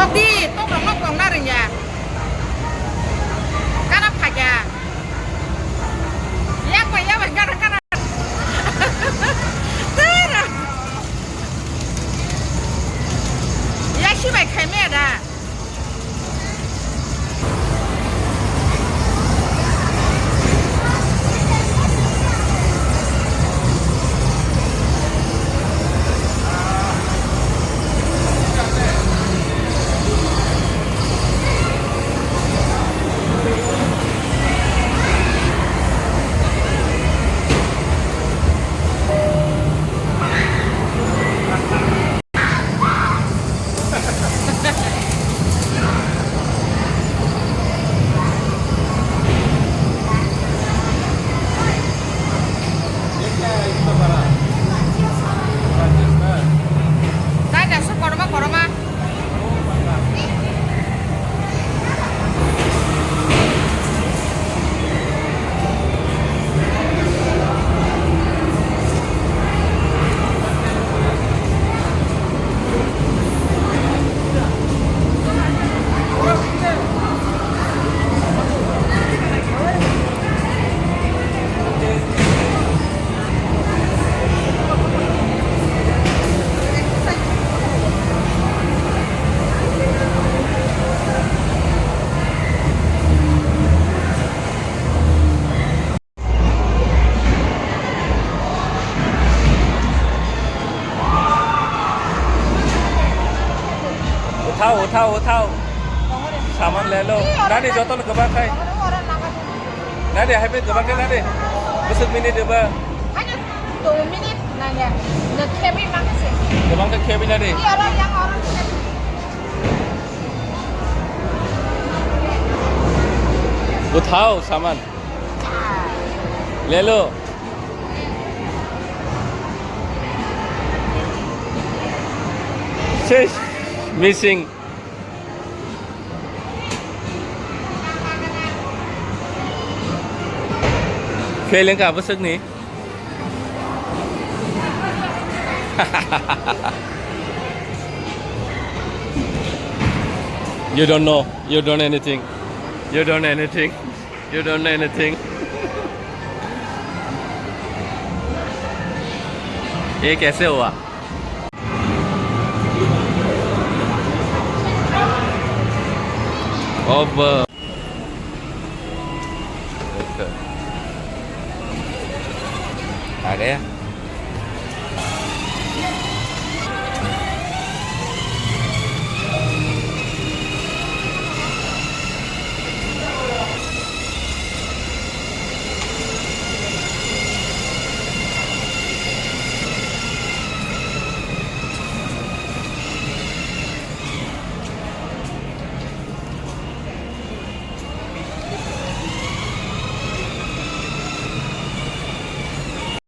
di, to belum kong naring ya. Karena pajak. Ya, kok ya, karena. Terus. Ya, sih baik kami ada. उठाओ सामान ले लो नादे जतन गोबां खाय नादे हायबे गोबां खाय नादे बोसोर मिनिट देबा Hanya 2 menit nanya. The cabin makasih. गोबां खाय खेबि नादे Ini orang yang orang उठाओ सामान ले लो Sheesh, missing Feeling ka busog ni You don't know you don't anything you don't anything you don't anything ये कैसे हुआ अब